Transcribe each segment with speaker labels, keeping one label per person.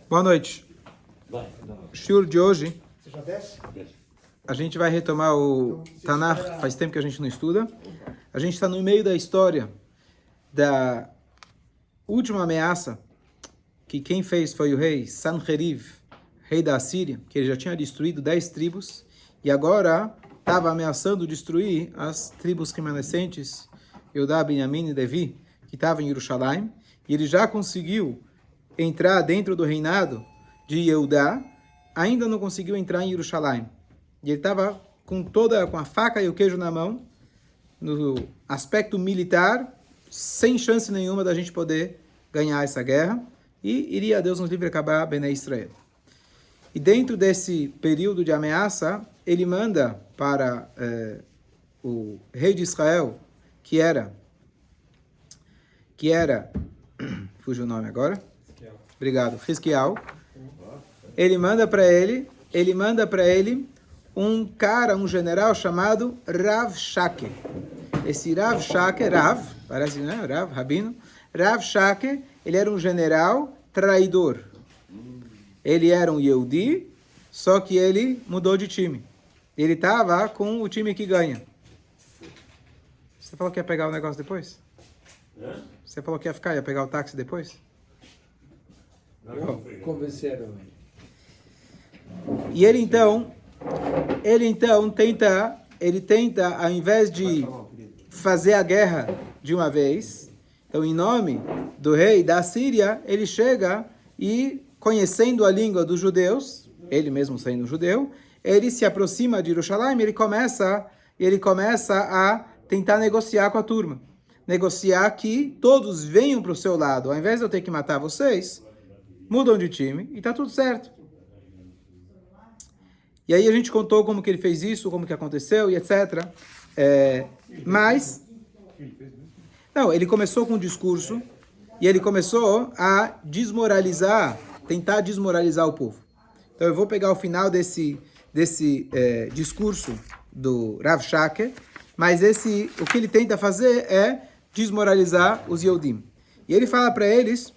Speaker 1: Boa noite. O shiur de hoje, a gente vai retomar o Tanakh, faz tempo que a gente não estuda. A gente está no meio da história da última ameaça, que quem fez foi o rei Sanherib, rei da Assíria, que ele já tinha destruído 10 tribos, e agora estava ameaçando destruir as tribos remanescentes, Eudá, Benjamim e Levi, que estavam em Jerusalém, e ele já conseguiu entrar dentro do reinado de Eudá, ainda não conseguiu entrar em Jerusalém. E ele estava com a faca e o queijo na mão, no aspecto militar, sem chance nenhuma da gente poder ganhar essa guerra, e iria, Deus nos livre, acabar Bnei Israel. E dentro desse período de ameaça, ele manda para o rei de Israel, que era, fugiu o nome agora, obrigado, Hizkiyahu. Ele manda para ele um general chamado Rav Shake. Esse Rav Shake, parece, né? Rabino. Rav Shake, ele era um general traidor. Ele era um Yehudi, só que ele mudou de time. Ele estava com o time que ganha. Você falou que ia pegar o negócio depois? Você falou que ia pegar o táxi depois?
Speaker 2: Não, convenceram ele.
Speaker 1: E ele então tenta, ao invés de fazer a guerra de uma vez, então em nome do rei da Síria, ele chega e, conhecendo a língua dos judeus, ele mesmo sendo judeu, ele se aproxima de Jerusalém, ele começa a tentar negociar com a turma. Negociar que todos venham para o seu lado, ao invés de eu ter que matar vocês, mudam de time e está tudo certo. E aí a gente contou como que ele fez isso, como que aconteceu e etc. Ele começou com um discurso e ele começou a tentar desmoralizar o povo. Então eu vou pegar o final desse discurso do Rav Shake, mas o que ele tenta fazer é desmoralizar os Yehudim. E ele fala para eles...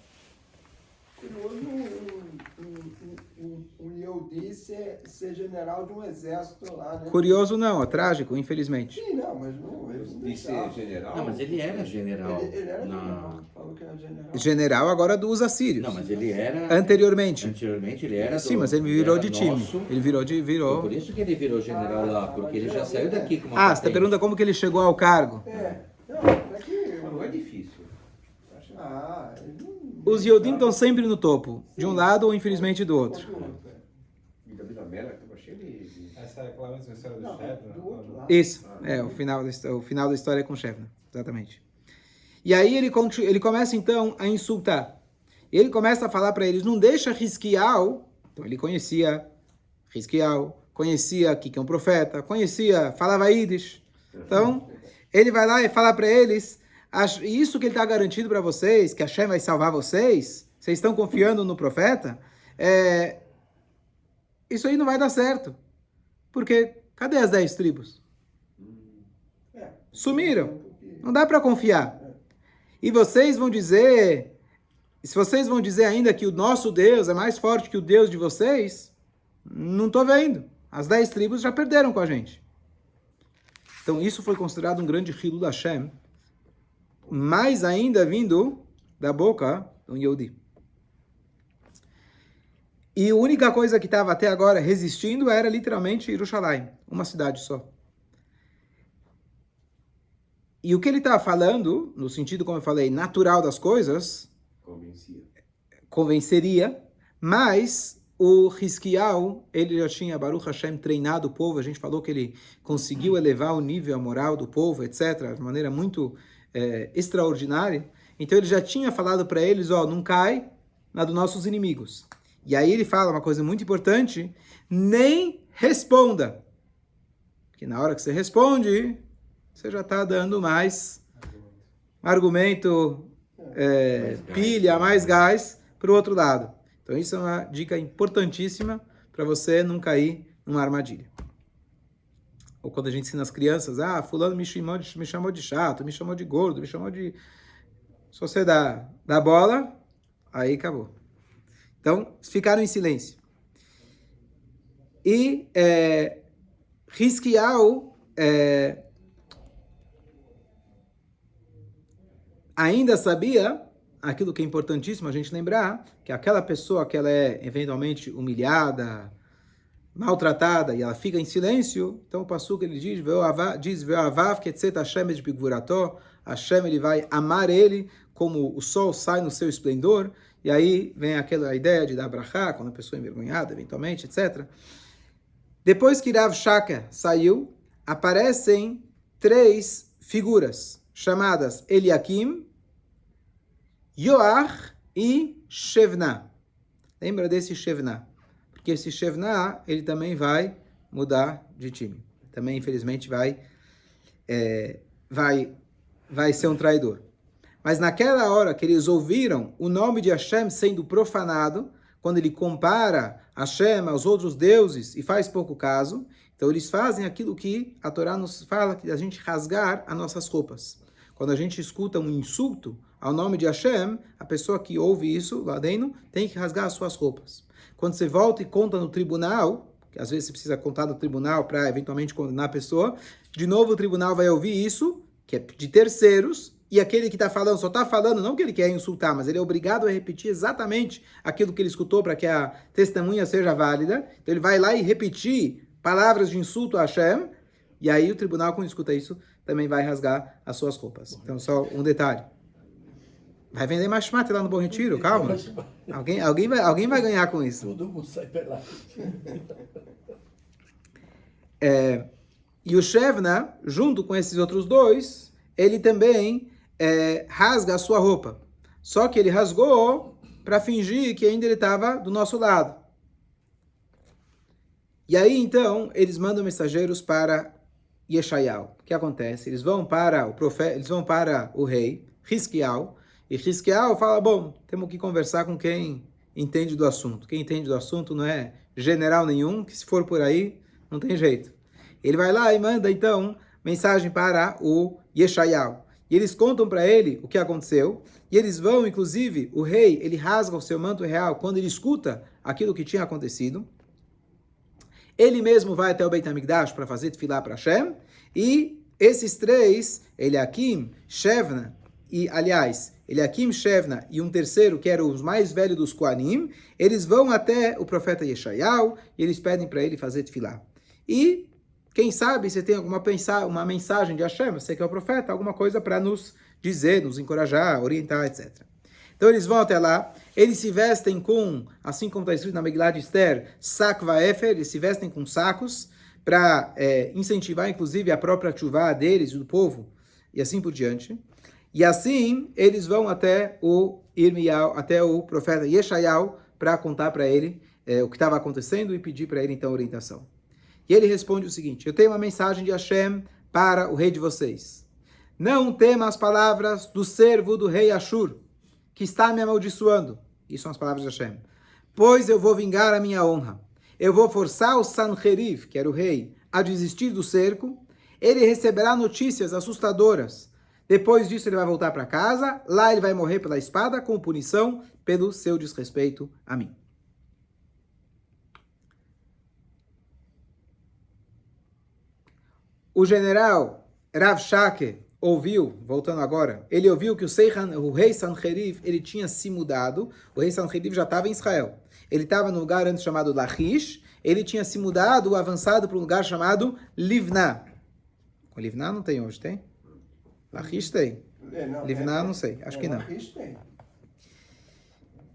Speaker 2: ser general de um exército lá, né?
Speaker 1: Curioso não, é trágico, infelizmente.
Speaker 2: Sim, não, mas não, eles não
Speaker 3: De ser general?
Speaker 4: Não, mas ele era general.
Speaker 2: Ele era general, falou que era general.
Speaker 1: General agora dos assírios.
Speaker 4: Não, mas ele era...
Speaker 1: Anteriormente
Speaker 4: Ele era...
Speaker 1: Sim, mas ele virou de time. Ele virou...
Speaker 4: Por isso que ele virou general lá, porque ele já saiu daqui com uma
Speaker 1: você está perguntando como que ele chegou ao cargo?
Speaker 3: Não é difícil.
Speaker 2: Ele não...
Speaker 1: Os Yehudim estão sempre no topo, de um lado ou infelizmente do outro.
Speaker 3: Essa é aquela mesma história do Shevna?
Speaker 2: Do outro lado.
Speaker 1: Isso, o final da história é com Shevna, exatamente. E aí ele começa então a insultar. Ele começa a falar para eles, não deixa Hizkiyahu, então ele conhecia Hizkiyahu, conhecia que é um profeta, falava Yiddish. Então, ele vai lá e fala para eles, isso que ele está garantindo para vocês, que Hashem vai salvar vocês, vocês estão confiando no profeta, isso aí não vai dar certo. Porque, cadê as 10 tribos? Sumiram. Não dá para confiar. E vocês vão dizer, se vocês vão dizer ainda que o nosso Deus é mais forte que o Deus de vocês, não estou vendo. As 10 tribos já perderam com a gente. Então isso foi considerado um grande Hilul Hashem, mais ainda vindo da boca de um Yehudi. E a única coisa que estava até agora resistindo era literalmente Jerusalém, uma cidade só. E o que ele estava falando, no sentido, como eu falei, natural das coisas, convenceria, mas o Hizkiyahu, ele já tinha, Baruch Hashem, treinado o povo, a gente falou que ele conseguiu elevar o nível, a moral do povo, etc., de maneira muito extraordinária. Então ele já tinha falado para eles, não cai na dos nossos inimigos. E aí ele fala uma coisa muito importante, nem responda. Porque na hora que você responde, você já está dando mais argumento, pilha, mais gás para o outro lado. Então isso é uma dica importantíssima para você não cair numa armadilha. Ou quando a gente ensina as crianças, fulano me chamou de chato, me chamou de gordo, me chamou de... Se você dá bola, aí acabou. Então, ficaram em silêncio. E Hizkiyahu ainda sabia aquilo que é importantíssimo a gente lembrar, que aquela pessoa que ela é eventualmente humilhada, maltratada, e ela fica em silêncio, então o passuco ele diz, Ve'ohavav ketzet Hashem et bigvurato, Hashem ele vai amar ele como o sol sai no seu esplendor, e aí vem aquela ideia de dar brachá, quando a pessoa é envergonhada, eventualmente, etc. Depois que Rav Shaka saiu, aparecem 3 figuras, chamadas Eliakim, Yoach e Shevna. Lembra desse Shevna? Porque esse Shevna, ele também vai mudar de time. Também, infelizmente, vai ser um traidor. Mas naquela hora que eles ouviram o nome de Hashem sendo profanado, quando ele compara Hashem aos outros deuses e faz pouco caso, então eles fazem aquilo que a Torá nos fala, que a gente rasgar as nossas roupas. Quando a gente escuta um insulto ao nome de Hashem, a pessoa que ouve isso lá dentro tem que rasgar as suas roupas. Quando você volta e conta no tribunal, que às vezes você precisa contar no tribunal para eventualmente condenar a pessoa, de novo o tribunal vai ouvir isso, que é de terceiros, e aquele que está falando, só está falando, não que ele quer insultar, mas ele é obrigado a repetir exatamente aquilo que ele escutou para que a testemunha seja válida. Então ele vai lá e repetir palavras de insulto a Hashem, e aí o tribunal, quando escuta isso, também vai rasgar as suas roupas. Então só um detalhe. Vai vender mais mate lá no Bom Retiro, calma. Alguém vai ganhar com isso.
Speaker 5: Todo mundo sai pelado.
Speaker 1: E o Shevna, junto com esses outros 2, ele também rasga a sua roupa. Só que ele rasgou para fingir que ainda ele estava do nosso lado. E aí, então, eles mandam mensageiros para Yeshayahu. O que acontece? Eles vão para o profeta, eles vão para o rei, Hizkiyahu, e Hizkiyahu fala, bom, temos que conversar com quem entende do assunto. Quem entende do assunto não é general nenhum, que se for por aí, não tem jeito. Ele vai lá e manda, então, mensagem para o Yeshayahu. E eles contam para ele o que aconteceu, e eles vão, inclusive, o rei, ele rasga o seu manto real quando ele escuta aquilo que tinha acontecido. Ele mesmo vai até o Beit HaMikdash para fazer tefilá para Hashem, e esses 3, Eliakim, Shevna, Eliakim, Shevna e um terceiro, que era os mais velhos dos Kohanim, eles vão até o profeta Yeshayahu e eles pedem para ele fazer tefilá. E, quem sabe, você tem uma mensagem de Hashem, você que é o profeta, alguma coisa para nos dizer, nos encorajar, orientar, etc. Então eles vão até lá, eles se vestem com, assim como está escrito na Megillah de Esther, sak vaefer, eles se vestem com sacos, para incentivar, inclusive, a própria tchuvá deles, do povo, e assim por diante. E assim, eles vão até o Irmiyahu, até o profeta Yeshayahu, para contar para ele o que estava acontecendo e pedir para ele, então, orientação. E ele responde o seguinte, eu tenho uma mensagem de Hashem para o rei de vocês. Não tema as palavras do servo do rei Ashur, que está me amaldiçoando. Isso são as palavras de Hashem. Pois eu vou vingar a minha honra. Eu vou forçar o Sanheriv, que era o rei, a desistir do cerco. Ele receberá notícias assustadoras. Depois disso ele vai voltar para casa. Lá ele vai morrer pela espada, como punição pelo seu desrespeito a mim. O general Rav Shake ouviu, voltando agora, ele ouviu que o rei Sanheriv, ele tinha se mudado. O rei Sanheriv já estava em Israel. Ele estava no lugar antes chamado Lachish. Ele tinha se mudado, avançado para um lugar chamado Livná. Com Livná não tem hoje, tem? Lachish tem. Livná não sei, acho que não.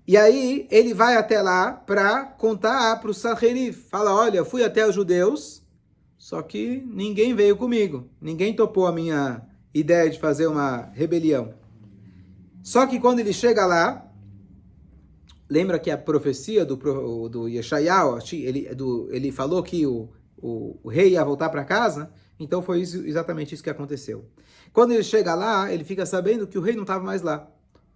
Speaker 1: E aí ele vai até lá para contar para o Sanheriv. Fala, olha, eu fui até os judeus, só que ninguém veio comigo. Ninguém topou a minha ideia de fazer uma rebelião. Só que quando ele chega lá, lembra que a profecia do Yeshayahu, ele falou que o rei ia voltar para casa? Então foi exatamente isso que aconteceu. Quando ele chega lá, ele fica sabendo que o rei não estava mais lá.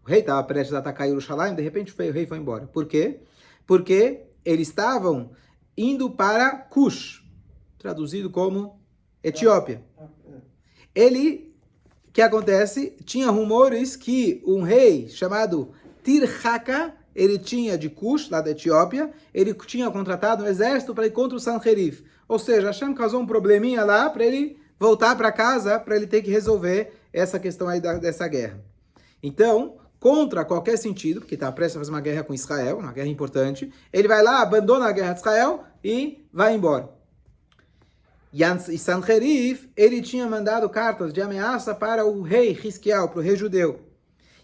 Speaker 1: O rei estava prestes a atacar Jerusalém, de repente o rei foi embora. Por quê? Porque eles estavam indo para Cush, traduzido como Etiópia. O que acontece? Tinha rumores que um rei chamado Tirhaka, ele tinha de Cush, lá da Etiópia, ele tinha contratado um exército para ir contra o Sanherib. Ou seja, Hashem causou um probleminha lá para ele voltar para casa, para ele ter que resolver essa questão aí dessa guerra. Então, contra qualquer sentido, porque está prestes a fazer uma guerra com Israel, uma guerra importante, ele vai lá, abandona a guerra de Israel e vai embora. E Sanherib, ele tinha mandado cartas de ameaça para o rei Hiskial, para o rei judeu.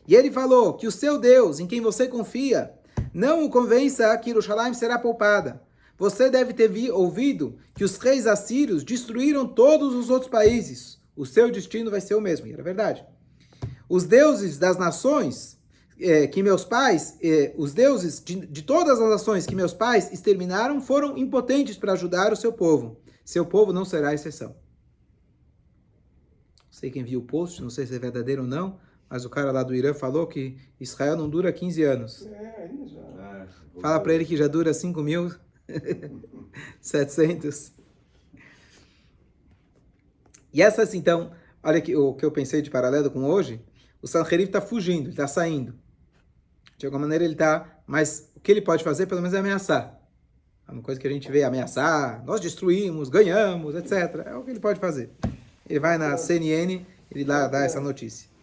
Speaker 1: E ele falou que o seu Deus, em quem você confia, não o convença que Jerusalém será poupada. Você deve ter ouvido que os reis assírios destruíram todos os outros países. O seu destino vai ser o mesmo. E era verdade. Os deuses das nações que meus pais, os deuses de todas as nações que meus pais exterminaram, foram impotentes para ajudar o seu povo. Seu povo não será exceção. Não sei quem viu o post, não sei se é verdadeiro ou não, mas o cara lá do Irã falou que Israel não dura 15 anos.
Speaker 2: Aí já.
Speaker 1: Fala para ele que já dura 5.700. E essas, então, olha aqui, o que eu pensei de paralelo com hoje, o Sanherib está fugindo, ele está saindo. De alguma maneira ele está, mas o que ele pode fazer, pelo menos, é ameaçar. É uma coisa que a gente vê, ameaçar, nós destruímos, ganhamos, etc. É o que ele pode fazer. Ele vai na CNN, ele dá essa notícia.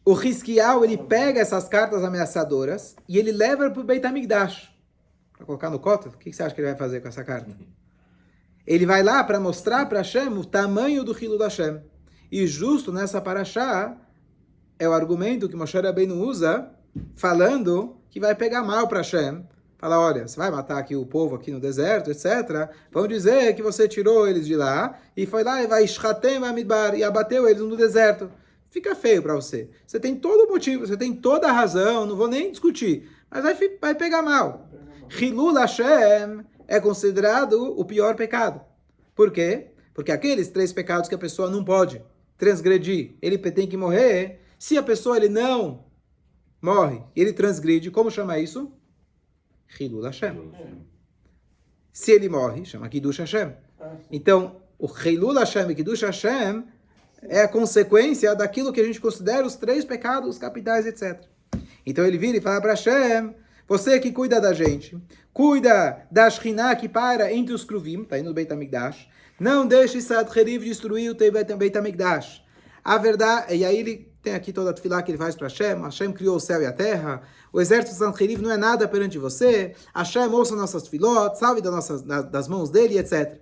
Speaker 1: O Hiskial, ele pega essas cartas ameaçadoras e ele leva para o Beit HaMikdash. Para colocar no cótel, o que você acha que ele vai fazer com essa carta? Ele vai lá para mostrar para Hashem o tamanho do Hilul Hashem. E justo nessa paraxá, é o argumento que Moshe Rabbeinu usa, falando que vai pegar mal para Hashem. Fala, olha, você vai matar aqui o povo aqui no deserto, etc. Vão dizer que você tirou eles de lá e foi lá e vai Ishchatem Amidbar e abateu eles no deserto. Fica feio para você. Você tem todo o motivo, você tem toda a razão, não vou nem discutir. Mas vai pegar mal. Hilul Hashem é considerado o pior pecado. Por quê? Porque aqueles 3 pecados que a pessoa não pode transgredir, ele tem que morrer. Se a pessoa ele não morre, ele transgride, como chama isso? Hilul Hashem. Se ele morre, chama Kiddush Hashem. Então, o Hilul Hashem e Kiddush Hashem é a consequência daquilo que a gente considera os 3 pecados capitais, etc. Então ele vira e fala para Hashem, você que cuida da gente, cuida da Shekhinah que para entre os Kruvim, está indo no Beit HaMikdash, não deixe Sanherib destruir o Beit HaMikdash. A verdade, e aí ele tem aqui toda a tefilá que ele faz para Hashem criou o céu e a terra, o exército de Sanherib não é nada perante você, Hashem ouça nossas tefilot, salve das mãos dele, etc.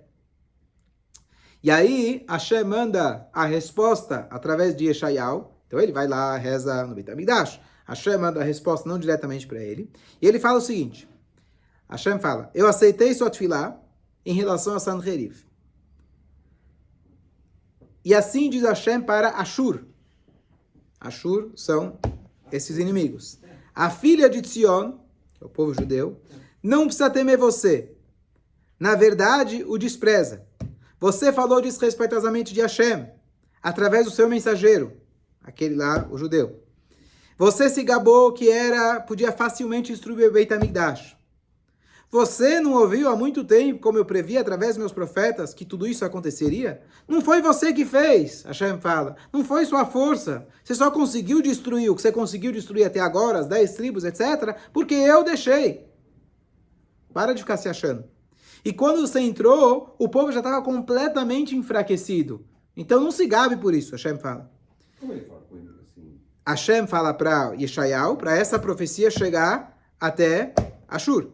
Speaker 1: E aí, Hashem manda a resposta através de Yeshayahu. Então ele vai lá, reza no Beit HaMikdash. Hashem manda a resposta não diretamente para ele. E ele fala o seguinte. Hashem fala, eu aceitei sua tefilá em relação a Sanherib. E assim diz Hashem para Ashur. Ashur são esses inimigos. A filha de Tzion, que é o povo judeu, não precisa temer você. Na verdade, o despreza. Você falou desrespeitosamente de Hashem, através do seu mensageiro, aquele lá, o judeu. Você se gabou que podia facilmente destruir o Beit HaMikdash. Você não ouviu há muito tempo, como eu previ através dos meus profetas, que tudo isso aconteceria? Não foi você que fez, Hashem fala. Não foi sua força. Você só conseguiu destruir o que você conseguiu destruir até agora, as 10 tribos, etc., porque eu deixei. Para de ficar se achando. E quando você entrou, o povo já estava completamente enfraquecido. Então não se gabe por isso, Hashem fala.
Speaker 3: Como ele fala com ele assim?
Speaker 1: Hashem fala para Yeshayahu, para essa profecia chegar até Ashur.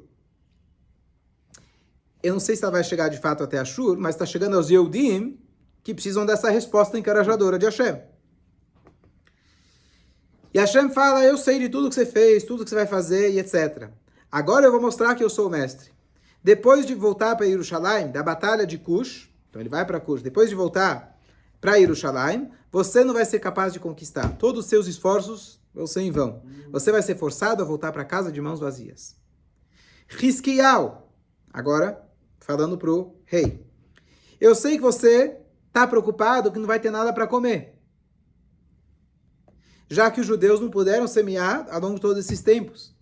Speaker 1: Eu não sei se ela vai chegar de fato até Ashur, mas está chegando aos Yehudim, que precisam dessa resposta encorajadora de Hashem. E Hashem fala, eu sei de tudo que você fez, tudo que você vai fazer e etc. Agora eu vou mostrar que eu sou o mestre. Depois de voltar para Jerusalém, da batalha de Cush, então ele vai para Cush, depois de voltar para Jerusalém, você não vai ser capaz de conquistar. Todos os seus esforços vão ser em vão. Você vai ser forçado a voltar para casa de mãos vazias. Hiskial, agora falando para o rei. Eu sei que você está preocupado que não vai ter nada para comer. Já que os judeus não puderam semear ao longo de todos esses tempos,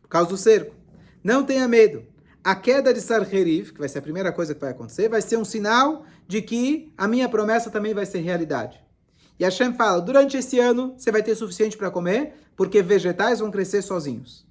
Speaker 1: por causa do cerco. Não tenha medo. A queda de Sanherib, que vai ser a primeira coisa que vai acontecer, vai ser um sinal de que a minha promessa também vai ser realidade. E Hashem fala, durante esse ano, você vai ter suficiente para comer, porque vegetais vão crescer sozinhos.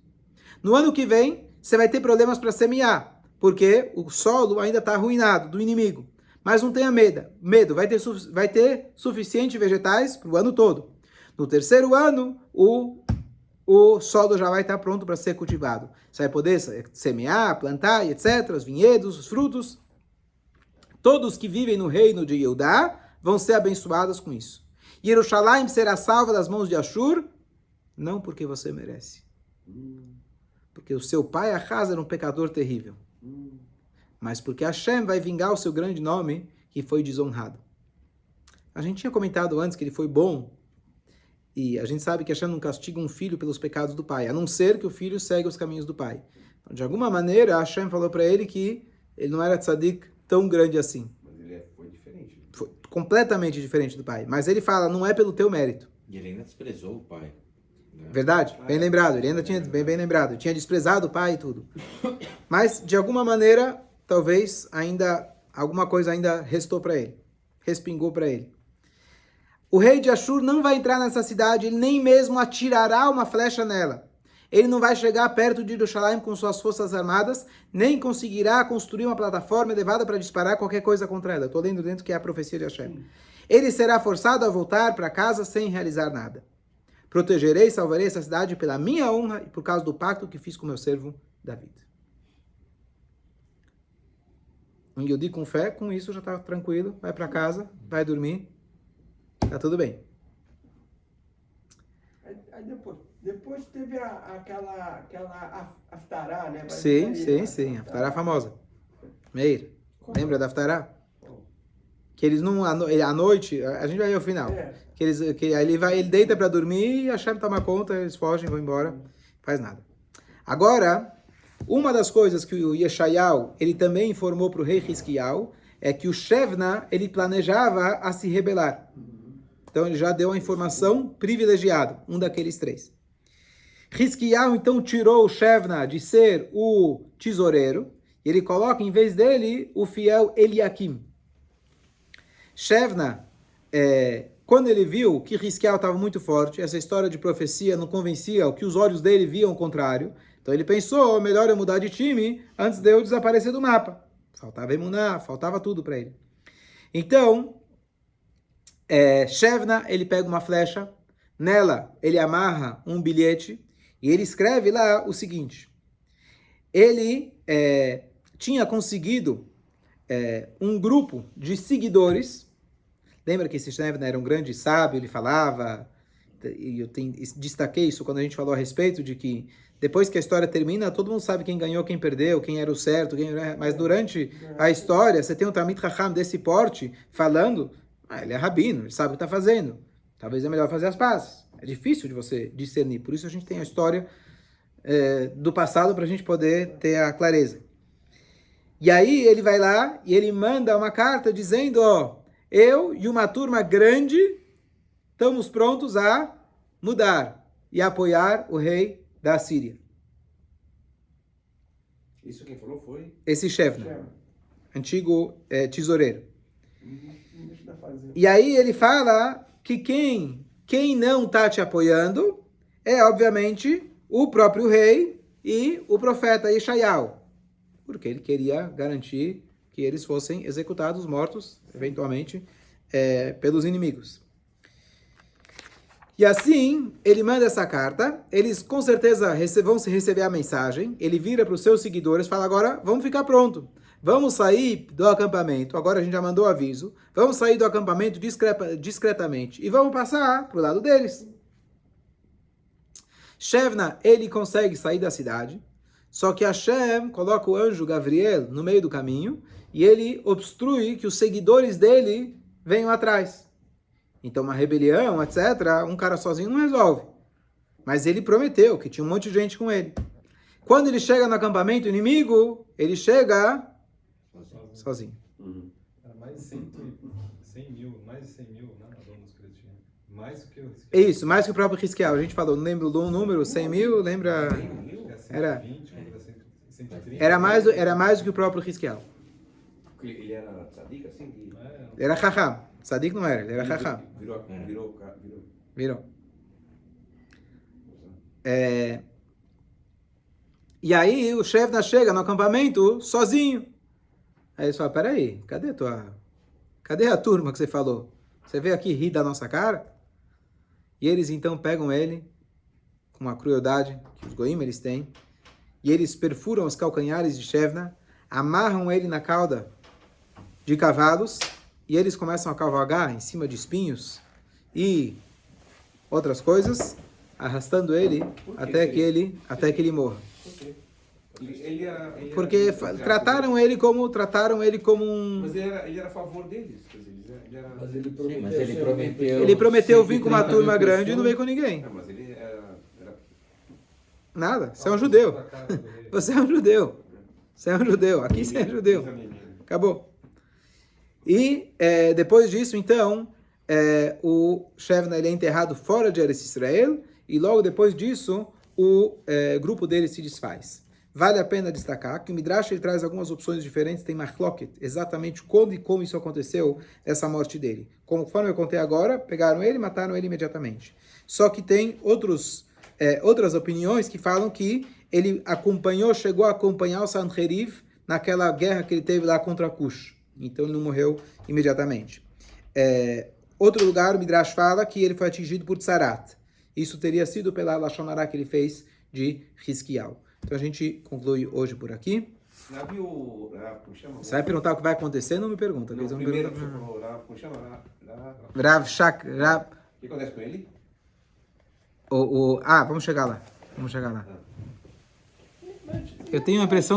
Speaker 1: No ano que vem, você vai ter problemas para semear, porque o solo ainda está arruinado do inimigo. Mas não tenha medo, vai ter suficiente vegetais para o ano todo. No terceiro ano, o solo já vai estar pronto para ser cultivado. Você vai poder semear, plantar, etc., os vinhedos, os frutos. Todos que vivem no reino de Yehudá vão ser abençoados com isso. Jerusalém será salva das mãos de Ashur, não porque você merece. Porque o seu pai Ahaz era um pecador terrível. Mas porque Hashem vai vingar o seu grande nome que foi desonrado. A gente tinha comentado antes que ele foi bom. E a gente sabe que Hashem não castiga um filho pelos pecados do pai, a não ser que o filho segue os caminhos do pai. Então, de alguma maneira, Hashem falou para ele que ele não era tzadik tão grande assim.
Speaker 3: Mas ele foi diferente.
Speaker 1: Foi completamente diferente do pai. Mas ele fala, não é pelo teu mérito.
Speaker 4: E ele ainda desprezou o pai. Né?
Speaker 1: Verdade? Bem lembrado. Ele ainda tinha bem lembrado. Tinha desprezado o pai e tudo. Mas, de alguma maneira, talvez ainda alguma coisa ainda restou para ele. Respingou para ele. O rei de Ashur não vai entrar nessa cidade, ele nem mesmo atirará uma flecha nela. Ele não vai chegar perto de Jerusalém com suas forças armadas, nem conseguirá construir uma plataforma elevada para disparar qualquer coisa contra ela. Estou lendo dentro que é a profecia de Hashem. Ele será forçado a voltar para casa sem realizar nada. Protegerei e salvarei essa cidade pela minha honra e por causa do pacto que fiz com meu servo David. Um Yodi com fé, com isso já está tranquilo, vai para casa, vai dormir. Tá tudo bem.
Speaker 2: Aí depois teve aquela Haftará, né?
Speaker 1: Sim. Haftará famosa. Meir, lembra da Haftará? Que eles não, à noite, a gente vai ao final. Ele deita para dormir e a Hashem toma conta, eles fogem, vão embora, faz nada. Agora, uma das coisas que o Yeshayahu, ele também informou para o rei Hizkiyahu, é que o Shevna, ele planejava a se rebelar. Então ele já deu a informação privilegiada, um daqueles três. Hizkiyahu então tirou o Shevna de ser o tesoureiro, e ele coloca em vez dele o fiel Eliakim. Shevna, quando ele viu que Hizkiyahu estava muito forte, essa história de profecia não convencia, o que os olhos dele viam o contrário, então ele pensou, melhor eu mudar de time antes de eu desaparecer do mapa. Faltava emuná, faltava tudo para ele. Então, Shevna, ele pega uma flecha, nela ele amarra um bilhete e ele escreve lá o seguinte. Ele tinha conseguido um grupo de seguidores. Lembra que esse Shevna era um grande sábio, ele falava, e eu destaquei isso quando a gente falou a respeito de que depois que a história termina, todo mundo sabe quem ganhou, quem perdeu, quem era o certo, mas durante a história, você tem um Talmid Chacham desse porte falando, ele é rabino, ele sabe o que está fazendo, talvez é melhor fazer as pazes. É difícil de você discernir, por isso a gente tem a história do passado para a gente poder ter a clareza. E aí ele vai lá e ele manda uma carta dizendo, eu e uma turma grande estamos prontos a mudar e apoiar o rei da Síria.
Speaker 3: Isso quem falou foi?
Speaker 1: Esse Shevna, antigo tesoureiro. E aí ele fala que quem não está te apoiando é, obviamente, o próprio rei e o profeta Yeshayahu, porque ele queria garantir que eles fossem executados, mortos, eventualmente, pelos inimigos. E assim, ele manda essa carta, eles com certeza vão receber a mensagem, ele vira para os seus seguidores e fala, agora vamos ficar pronto, vamos sair do acampamento, agora a gente já mandou o aviso, vamos sair do acampamento discretamente e vamos passar para o lado deles. Shevna, ele consegue sair da cidade, só que Hashem coloca o anjo Gabriel no meio do caminho e ele obstrui que os seguidores dele venham atrás. Então, uma rebelião, etc., um cara sozinho não resolve. Mas ele prometeu que tinha um monte de gente com ele. Quando ele chega no acampamento inimigo, ele chega sozinho.
Speaker 5: Era mais de 100 mil, mais de 100 mil, né, alunos que ele tinha. Mais do que o
Speaker 1: Isso, mais que o próprio Hizkiyahu. A gente falou, não lembro do número, 100 mil, lembra? Era
Speaker 5: 130.
Speaker 1: Era mais do que o próprio Hizkiyahu.
Speaker 3: Ele era tzadik, assim?
Speaker 1: Ele era Chacham. Tzadik não era, ele era Chacham.
Speaker 3: Virou.
Speaker 1: Virou. E aí o Shevna chega no acampamento sozinho. Aí eles falam, peraí, cadê a turma que você falou? Você veio aqui rir da nossa cara? E eles então pegam ele, com uma crueldade que os goim eles têm, e eles perfuram os calcanhares de Shevna, amarram ele na cauda de cavalos, e eles começam a cavalgar em cima de espinhos e outras coisas, arrastando ele até que ele morra.
Speaker 3: Por quê? Ele era
Speaker 1: Porque trataram ele como um...
Speaker 3: Mas ele era a favor deles. Quer dizer, ele era...
Speaker 2: Mas ele
Speaker 4: Sim, mas ele prometeu...
Speaker 1: Ele prometeu vir com uma turma grande e não veio com ninguém.
Speaker 3: Não, mas ele era...
Speaker 1: Nada, você é um judeu. Você é um judeu. Você é um judeu. Aqui você é judeu. Acabou. E depois disso, então, o Shevna ele é enterrado fora de Eretz Israel e logo depois disso o grupo dele se desfaz. Vale a pena destacar que o Midrash ele traz algumas opções diferentes, tem Machloket, exatamente quando e como isso aconteceu, essa morte dele. Conforme eu contei agora, pegaram ele e mataram ele imediatamente. Só que tem outras opiniões que falam que ele chegou a acompanhar o Sanheriv naquela guerra que ele teve lá contra Cush. Então ele não morreu imediatamente. Outro lugar, o Midrash fala que ele foi atingido por Tsarat. Isso teria sido pela Lashon Hara que ele fez de Hiskial. Então a gente conclui hoje por aqui. Você vai perguntar o que vai acontecer? Não me pergunta.
Speaker 3: Não, primeiro que você falou, como chama?
Speaker 1: Rav Shak.
Speaker 3: O que acontece com ele?
Speaker 1: Vamos chegar lá. Eu tenho a impressão